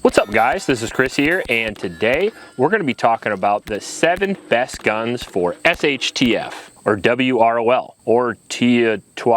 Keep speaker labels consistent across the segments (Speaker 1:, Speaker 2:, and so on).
Speaker 1: What's up, guys? This is Chris here, and today we're going to be talking about the 7 best guns for SHTF, or WROL, or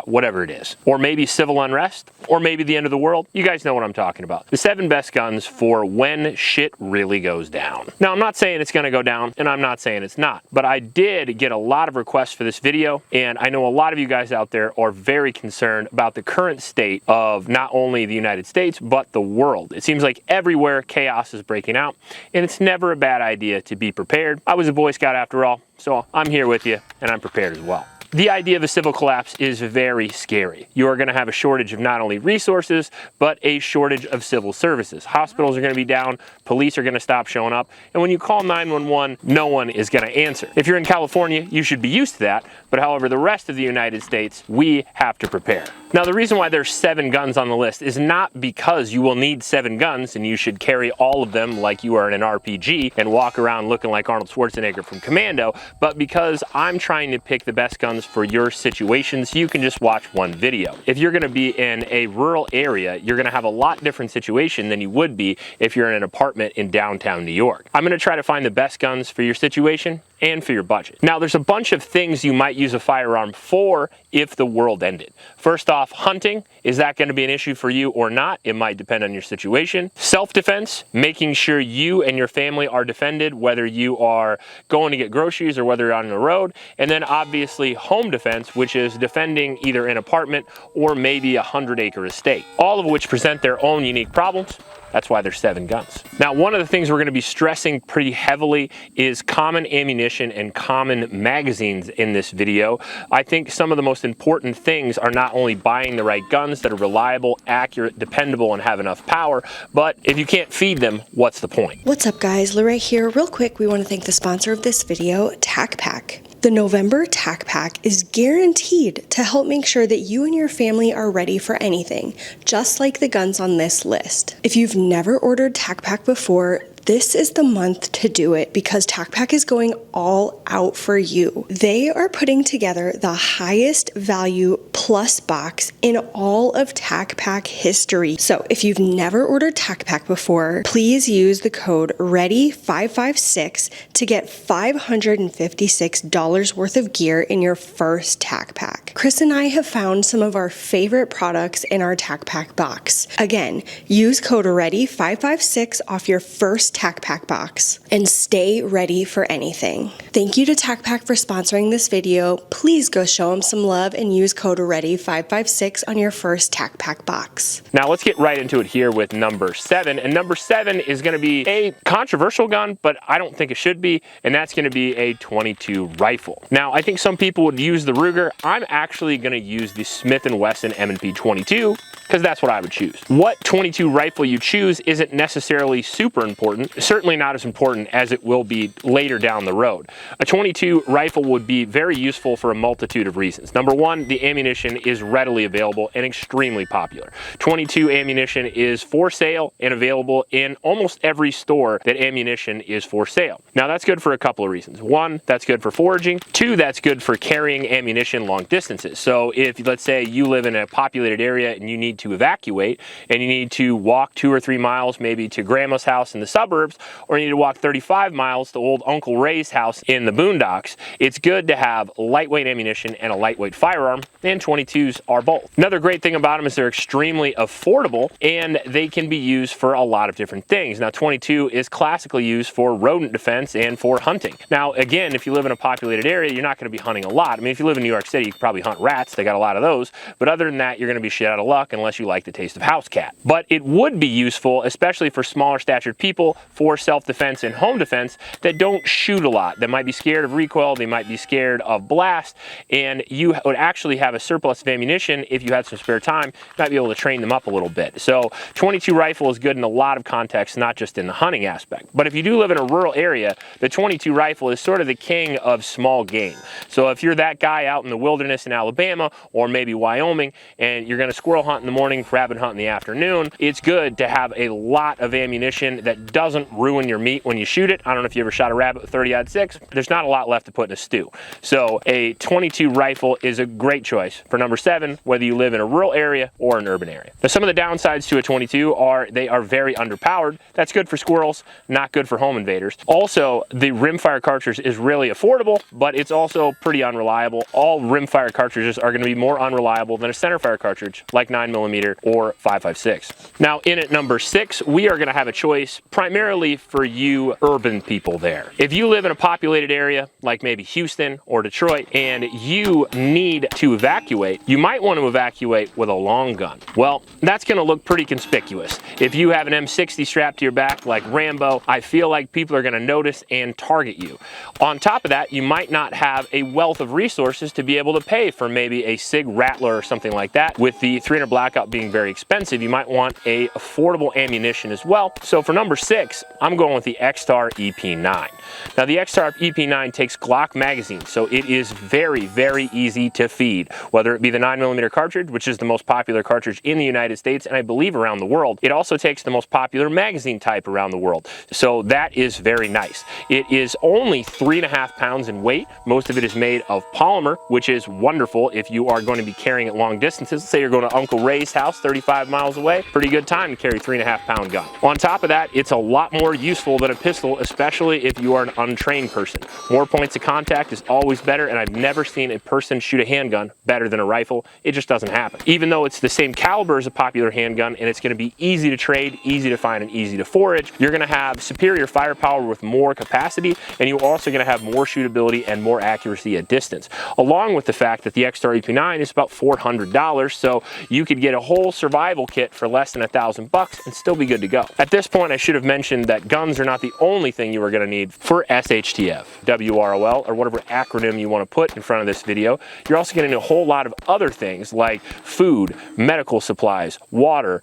Speaker 1: whatever it is, or maybe civil unrest, or maybe the end of the world. You guys know what I'm talking about. The 7 best guns for when shit really goes down. Now, I'm not saying it's going to go down, and I'm not saying it's not, but I did get a lot of requests for this video, and I know a lot of you guys out there are very concerned about the current state of not only the United States, but the world. It seems like everywhere chaos is breaking out, and it's never a bad idea to be prepared. I was a Boy Scout after all, so I'm here with you, and I'm prepared as well. The idea of a civil collapse is very scary. You are going to have a shortage of not only resources, but a shortage of civil services. Hospitals are going to be down, police are going to stop showing up, and when you call 911, no one is going to answer. If you're in California, you should be used to that, but however, the rest of the United States, we have to prepare. Now, the reason why there's 7 guns on the list is not because you will need 7 guns and you should carry all of them like you are in an RPG and walk around looking like Arnold Schwarzenegger from Commando, but because I'm trying to pick the best guns for your situation so you can just watch one video. If you're going to be in a rural area, you're going to have a lot different situation than you would be if you're in an apartment in downtown New York. I'm going to try to find the best guns for your situation and for your budget. Now, there's a bunch of things you might use a firearm for if the world ended. First off, hunting. Is that going to be an issue for you or not? It might depend on your situation. Self-defense, making sure you and your family are defended, whether you are going to get groceries or whether you're on the road. And then obviously home defense, which is defending either an apartment or maybe a 100-acre estate, all of which present their own unique problems. That's why there's 7 guns. Now, one of the things we're going to be stressing pretty heavily is common ammunition and common magazines in this video. I think some of the most important things are not only buying the right guns that are reliable, accurate, dependable, and have enough power, but if you can't feed them, what's the point?
Speaker 2: What's up, guys? Lorraine here. Real quick, we want to thank the sponsor of this video, Tac Pack. The November Tac Pack is guaranteed to help make sure that you and your family are ready for anything, just like the guns on this list. If you've never ordered Tac Pack before, this is the month to do it because Tac Pack is going all out for you. They are putting together the highest value plus box in all of Tac Pack history. So if you've never ordered Tac Pack before, please use the code READY556 to get $556 worth of gear in your first Tac Pack. Chris and I have found some of our favorite products in our Tac Pack box. Again, use code READY556 off your first Tac Pack box and stay ready for anything. Thank you to Tac Pack for sponsoring this video. Please go show them some love and use code READY556 on your first Tac Pack box.
Speaker 1: Now let's get right into it here with number 7. And number 7 is going to be a controversial gun, but I don't think it should be, and that's going to be a .22 rifle. Now, I think some people would use the Ruger. I'm actually going to use the Smith & Wesson M&P 22 because that's what I would choose. What .22 rifle you choose isn't necessarily super important, certainly not as important as it will be later down the road. A .22 rifle would be very useful for a multitude of reasons. Number one, the ammunition is readily available and extremely popular. .22 ammunition is for sale and available in almost every store that ammunition is for sale. Now, that's good for a couple of reasons. One, that's good for foraging. 2, that's good for carrying ammunition long distances. So if, let's say, you live in a populated area and you need to evacuate and you need to walk 2 or 3 miles maybe to grandma's house in the suburbs, or you need to walk 35 miles to old Uncle Ray's house in the boondocks, it's good to have lightweight ammunition and a lightweight firearm, and .22s are both. Another great thing about them is they're extremely affordable and they can be used for a lot of different things. Now, .22 is classically used for rodent defense and for hunting. Now, again, if you live in a populated area, you're not going to be hunting a lot. I mean, if you live in New York City, you can probably hunt rats. They got a lot of those. But other than that, you're going to be shit out of luck unless you like the taste of house cat. But it would be useful, especially for smaller statured people, for self-defense and home defense that don't shoot a lot, that might be scared of recoil, they might be scared of blast, and you would actually have a surplus of ammunition if you had some spare time. You might be able to train them up a little bit. So .22 rifle is good in a lot of contexts, not just in the hunting aspect. But if you do live in a rural area, the .22 rifle is sort of the king of small game. So if you're that guy out in the wilderness in Alabama or maybe Wyoming and you're going to squirrel hunt in the morning, rabbit hunt in the afternoon, it's good to have a lot of ammunition that doesn't doesn't ruin your meat when you shoot it. I don't know if you ever shot a rabbit with 30-06. There's not a lot left to put in a stew. So a 22 rifle is a great choice for number 7, whether you live in a rural area or an urban area. Now, some of the downsides to a 22 are they are very underpowered. That's good for squirrels, not good for home invaders. Also, the rimfire cartridge is really affordable, but it's also pretty unreliable. All rimfire cartridges are going to be more unreliable than a centerfire cartridge like 9mm or 5.56. Now, in at number 6, we are going to have a choice primarily for you urban people there. If you live in a populated area like maybe Houston or Detroit and you need to evacuate, you might want to evacuate with a long gun. Well, that's going to look pretty conspicuous. If you have an M60 strapped to your back like Rambo, I feel like people are going to notice and target you. On top of that, you might not have a wealth of resources to be able to pay for maybe a SIG Rattler or something like that. With the 300 Blackout being very expensive, you might want a affordable ammunition as well. So for number 6, I'm going with the X-Star EP9. Now the X-Star EP9 takes Glock magazines, so it is very, very easy to feed. Whether it be the 9mm cartridge, which is the most popular cartridge in the United States and I believe around the world, it also takes the most popular magazine type around the world. So that is very nice. It is only 3.5 pounds in weight. Most of it is made of polymer, which is wonderful if you are going to be carrying it long distances. Let's say you're going to Uncle Ray's house 35 miles away. Pretty good time to carry a 3.5 pound gun. On top of that, it's a lot more useful than a pistol, especially if you are an untrained person. More points of contact is always better, and I've never seen a person shoot a handgun better than a rifle. It just doesn't happen. Even though it's the same caliber as a popular handgun and it's going to be easy to trade, easy to find, and easy to forage, you're going to have superior firepower with more capacity, and you're also going to have more shootability and more accuracy at distance. Along with the fact that the X-Star EP9 is about $400, so you could get a whole survival kit for less than $1,000 and still be good to go. At this point, I should have mentioned that guns are not the only thing you are going to need for SHTF, WROL, or whatever acronym you want to put in front of this video. You're also going to need a whole lot of other things like food, medical supplies, water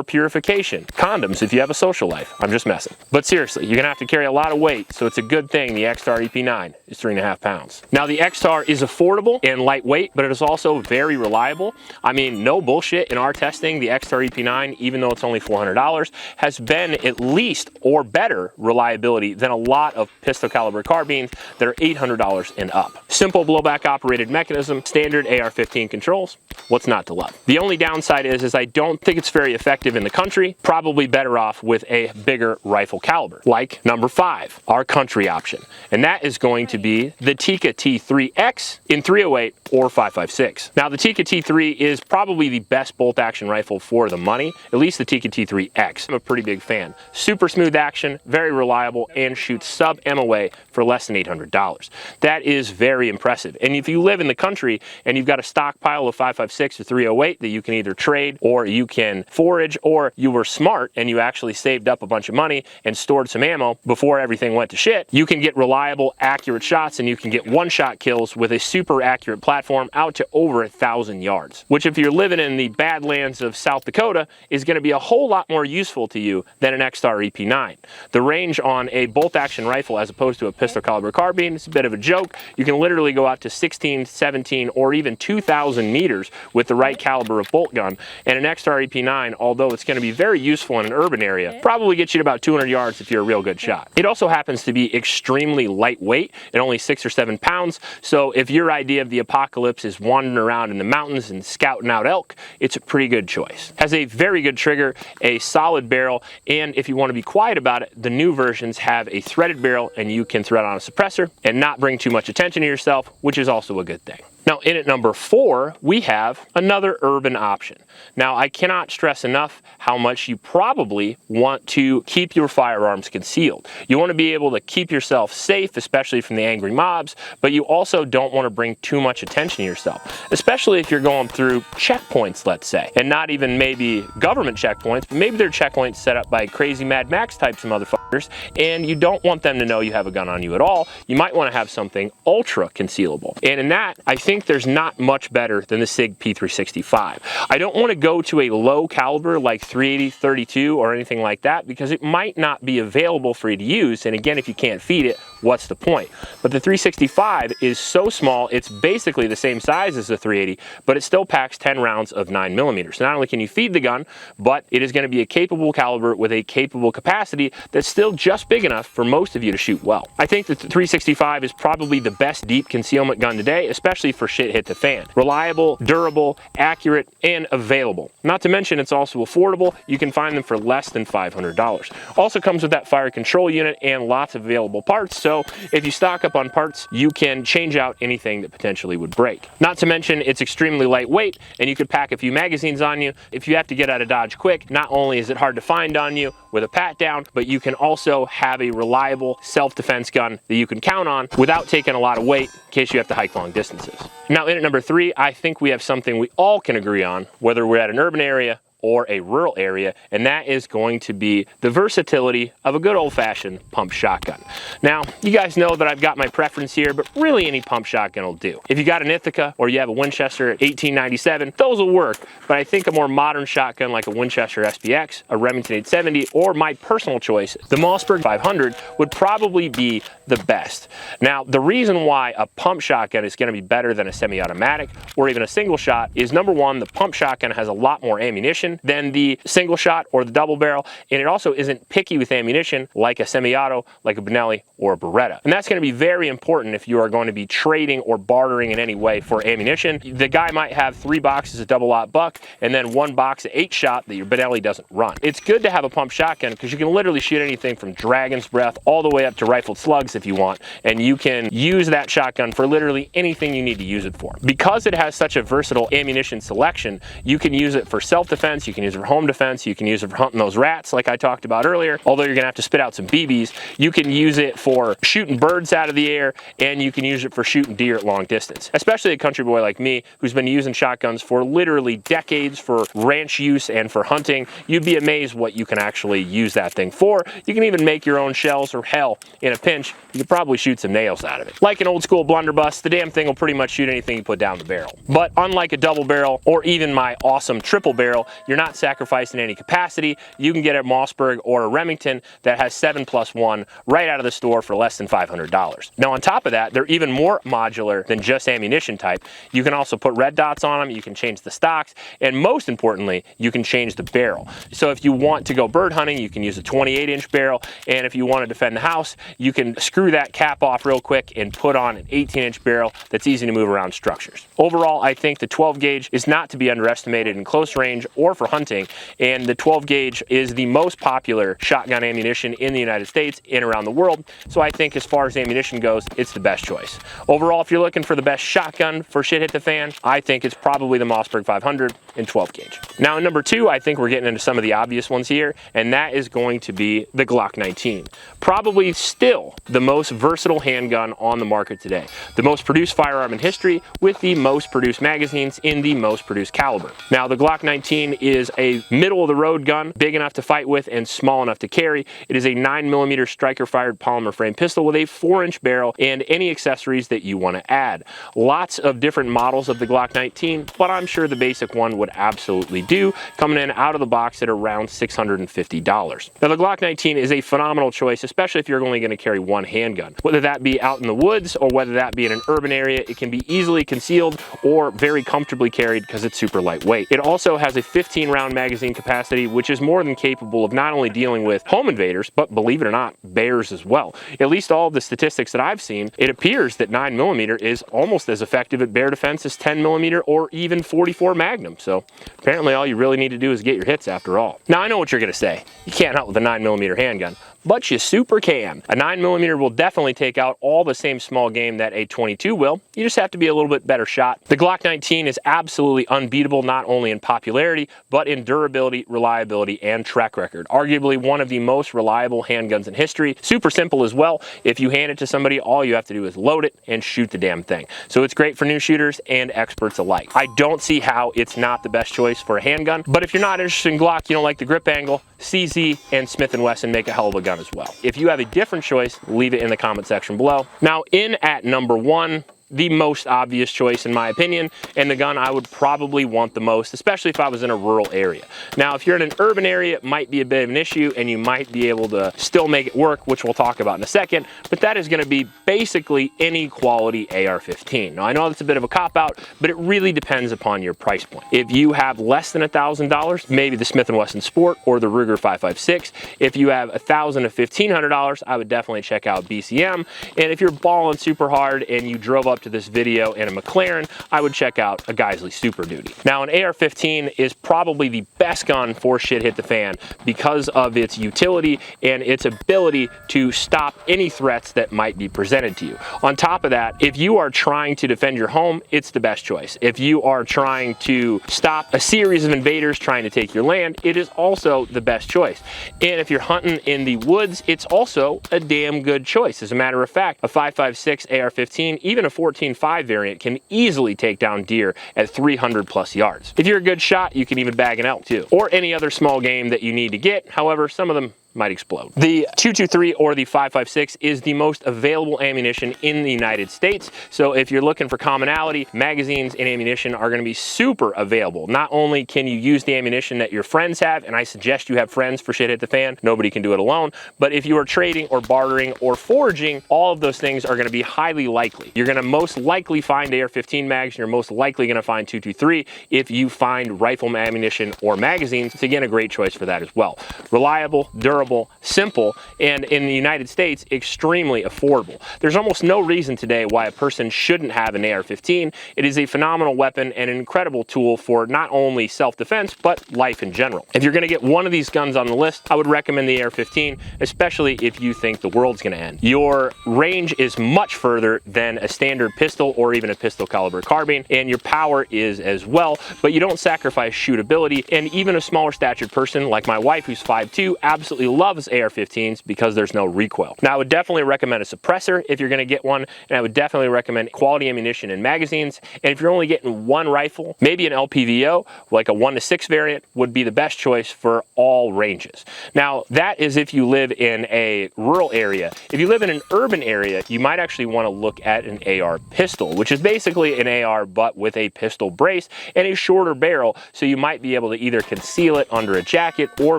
Speaker 1: purification, condoms if you have a social life. I'm just messing. But seriously, you're going to have to carry a lot of weight, so it's a good thing the X-Star EP9 is 3.5 pounds. Now, the X-Star is affordable and lightweight, but it is also very reliable. I mean, no bullshit, in our testing, the X-Star EP9, even though it's only $400, has been at least or better reliability than a lot of pistol caliber carbines that are $800 and up. Simple blowback operated mechanism, standard AR-15 controls. What's not to love? The only downside is I don't think it's very effective in the country. Probably better off with a bigger rifle caliber, like number 5, our country option. And that is going to be the Tikka T3X in 308 or 5.56. Now, the Tikka T3 is probably the best bolt action rifle for the money, at least the Tikka T3X. I'm a pretty big fan. Super smooth action, very reliable, and shoots sub MOA for less than $800. That is very impressive. And if you live in the country and you've got a stockpile of 5.56 or 308 that you can either trade or you can forage, or you were smart and you actually saved up a bunch of money and stored some ammo before everything went to shit, you can get reliable, accurate shots, and you can get one-shot kills with a super accurate platform out to over 1,000 yards, which if you're living in the badlands of South Dakota is going to be a whole lot more useful to you than an X-Star EP9. The range on a bolt-action rifle as opposed to a pistol caliber carbine is a bit of a joke. You can literally go out to 16, 17, or even 2,000 meters with the right caliber of bolt gun, and an X-Star EP9, although it's going to be very useful in an urban area, probably gets you to about 200 yards if you're a real good shot. It also happens to be extremely lightweight at only 6 or 7 pounds, so if your idea of the apocalypse is wandering around in the mountains and scouting out elk, it's a pretty good choice. Has a very good trigger, a solid barrel, and if you want to be quiet about it, the new versions have a threaded barrel and you can thread on a suppressor and not bring too much attention to yourself, which is also a good thing. Now, in at number 4, we have another urban option. Now, I cannot stress enough how much you probably want to keep your firearms concealed. You want to be able to keep yourself safe, especially from the angry mobs, but you also don't want to bring too much attention to yourself, especially if you're going through checkpoints, let's say, and not even maybe government checkpoints, but maybe they're checkpoints set up by crazy Mad Max types of motherfuckers, and you don't want them to know you have a gun on you at all. You might want to have something ultra concealable. And in that, I think there's not much better than the SIG P365. I don't want to go to a low caliber like 380, 32 or anything like that because it might not be available for you to use. And again, if you can't feed it, what's the point? But the 365 is so small, it's basically the same size as the 380, but it still packs 10 rounds of 9mm. So not only can you feed the gun, but it is going to be a capable caliber with a capable capacity that's still just big enough for most of you to shoot well. I think that the 365 is probably the best deep concealment gun today, especially for shit hit the fan. Reliable, durable, accurate, and available. Not to mention it's also affordable. You can find them for less than $500. Also comes with that fire control unit and lots of available parts, so if you stock up on parts, you can change out anything that potentially would break. Not to mention it's extremely lightweight, and you could pack a few magazines on you. If you have to get out of Dodge quick, not only is it hard to find on you with a pat down, but you can also have a reliable self-defense gun that you can count on without taking a lot of weight in case you have to hike long distances. Now in at number 3, I think we have something we all can agree on, whether we're at an urban area or a rural area, and that is going to be the versatility of a good old-fashioned pump shotgun. Now, you guys know that I've got my preference here, but really any pump shotgun will do. If you got an Ithaca or you have a Winchester 1897, those will work, but I think a more modern shotgun like a Winchester SPX, a Remington 870, or my personal choice, the Mossberg 500, would probably be the best. Now, the reason why a pump shotgun is going to be better than a semi-automatic or even a single shot is, number one, the pump shotgun has a lot more ammunition than the single shot or the double barrel, and it also isn't picky with ammunition like a semi-auto, like a Benelli or a Beretta. And that's going to be very important if you are going to be trading or bartering in any way for ammunition. The guy might have 3 boxes of double-aught buck and then 1 box of 8-shot that your Benelli doesn't run. It's good to have a pump shotgun because you can literally shoot anything from dragon's breath all the way up to rifled slugs if you want, and you can use that shotgun for literally anything you need to use it for. Because it has such a versatile ammunition selection, you can use it for self-defense, you can use it for home defense, you can use it for hunting those rats like I talked about earlier, although you're gonna have to spit out some BBs. You can use it for shooting birds out of the air, and you can use it for shooting deer at long distance. Especially a country boy like me who's been using shotguns for literally decades for ranch use and for hunting. You'd be amazed what you can actually use that thing for. You can even make your own shells, or hell, in a pinch, you could probably shoot some nails out of it. Like an old school blunderbuss, the damn thing will pretty much shoot anything you put down the barrel. But unlike a double barrel or even my awesome triple barrel, you're not sacrificing any capacity. You can get a Mossberg or a Remington that has 7+1 right out of the store for less than $500. Now on top of that, they're even more modular than just ammunition type. You can also put red dots on them, you can change the stocks, and most importantly, you can change the barrel. So if you want to go bird hunting, you can use a 28-inch barrel, and if you want to defend the house, you can screw that cap off real quick and put on an 18-inch barrel that's easy to move around structures. Overall, I think the 12 gauge is not to be underestimated in close range or for hunting, and the 12 gauge is the most popular shotgun ammunition in the United States and around the world, so I think as far as ammunition goes, it's the best choice. Overall, if you're looking for the best shotgun for shit hit the fan, I think it's probably the Mossberg 500 in 12 gauge. Now in number 2, I think we're getting into some of the obvious ones here, and that is going to be the Glock 19. Probably still the most versatile handgun on the market today. The most produced firearm in history with the most produced magazines in the most produced caliber. Now the Glock 19 is a middle of the road gun, big enough to fight with and small enough to carry. It is a 9mm striker fired polymer frame pistol with a 4-inch barrel and any accessories that you want to add. Lots of different models of the Glock 19, but I'm sure the basic one would absolutely do, coming in out of the box at around $650. Now the Glock 19 is a phenomenal choice, especially if you're only going to carry one handgun. Whether that be out in the woods or whether that be in an urban area, it can be easily concealed or very comfortably carried because it's super lightweight. It also has a 15-round magazine capacity, which is more than capable of not only dealing with home invaders, but believe it or not, bears as well. At least all of the statistics that I've seen, it appears that 9mm is almost as effective at bear defense as 10mm or even 44 Magnum. So apparently all you really need to do is get your hits after all. Now I know what you're going to say. You can't hunt with a 9mm handgun, but you super can. A 9mm will definitely take out all the same small game that a 22 will. You just have to be a little bit better shot. The Glock 19 is absolutely unbeatable, not only in popularity, but in durability, reliability, and track record. Arguably one of the most reliable handguns in history. Super simple as well. If you hand it to somebody, all you have to do is load it and shoot the damn thing. So it's great for new shooters and experts alike. I don't see how it's not the best choice for a handgun, but if you're not interested in Glock, you don't like the grip angle, CZ and Smith & Wesson make a hell of a gun as well. If you have a different choice, leave it in the comment section below. Now in at number 1, the most obvious choice in my opinion, and the gun I would probably want the most, especially if I was in a rural area. Now, if you're in an urban area, it might be a bit of an issue, and you might be able to still make it work, which we'll talk about in a second, but that is gonna be basically any quality AR-15. Now, I know that's a bit of a cop-out, but it really depends upon your price point. If you have less than $1,000, maybe the Smith & Wesson Sport or the Ruger 5.56. If you have $1,000 to $1,500, I would definitely check out BCM. And if you're balling super hard and you drove up to this video in a McLaren, I would check out a Geisley Super Duty. Now, an AR-15 is probably the best gun for shit hit the fan because of its utility and its ability to stop any threats that might be presented to you. On top of that, if you are trying to defend your home, it's the best choice. If you are trying to stop a series of invaders trying to take your land, it is also the best choice. And if you're hunting in the woods, it's also a damn good choice. As a matter of fact, a 5.56 AR-15, even a 14.5 variant, can easily take down deer at 300 plus yards. If you're a good shot, you can even bag an elk too, or any other small game that you need to get. However, some of them might explode. The 223 or the 5.56 is the most available ammunition in the United States. So if you're looking for commonality, magazines and ammunition are going to be super available. Not only can you use the ammunition that your friends have, and I suggest you have friends for shit hit the fan, nobody can do it alone, but if you are trading or bartering or foraging, all of those things are going to be highly likely. You're going to most likely find AR-15 mags, and you're most likely going to find 223 if you find rifle ammunition or magazines. It's again a great choice for that as well. Reliable, durable, simple, and in the United States, extremely affordable. There's almost no reason today why a person shouldn't have an AR-15. It is a phenomenal weapon and an incredible tool for not only self-defense, but life in general. If you're gonna get one of these guns on the list, I would recommend the AR-15, especially if you think the world's gonna end. Your range is much further than a standard pistol or even a pistol caliber carbine, and your power is as well, but you don't sacrifice shootability, and even a smaller statured person like my wife, who's 5'2", absolutely loves AR-15s because there's no recoil. Now, I would definitely recommend a suppressor if you're going to get one, and I would definitely recommend quality ammunition and magazines. And if you're only getting one rifle, maybe an LPVO, like a 1-6 variant, would be the best choice for all ranges. Now, that is if you live in a rural area. If you live in an urban area, you might actually want to look at an AR pistol, which is basically an AR but with a pistol brace and a shorter barrel, so you might be able to either conceal it under a jacket or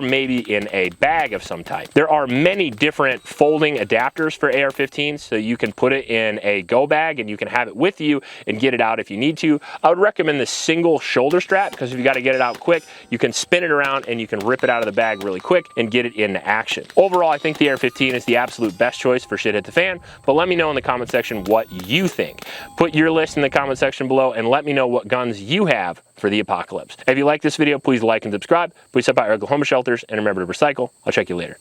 Speaker 1: maybe in a bag of some type. There are many different folding adapters for AR-15s, so you can put it in a go bag and you can have it with you and get it out if you need to. I would recommend the single shoulder strap because if you got to get it out quick, you can spin it around and you can rip it out of the bag really quick and get it into action. Overall, I think the AR-15 is the absolute best choice for shit hit the fan, but let me know in the comment section what you think. Put your list in the comment section below and let me know what guns you have for the apocalypse. If you like this video, please like and subscribe. Please help out your local homeless shelters and remember to recycle. I'll check you later.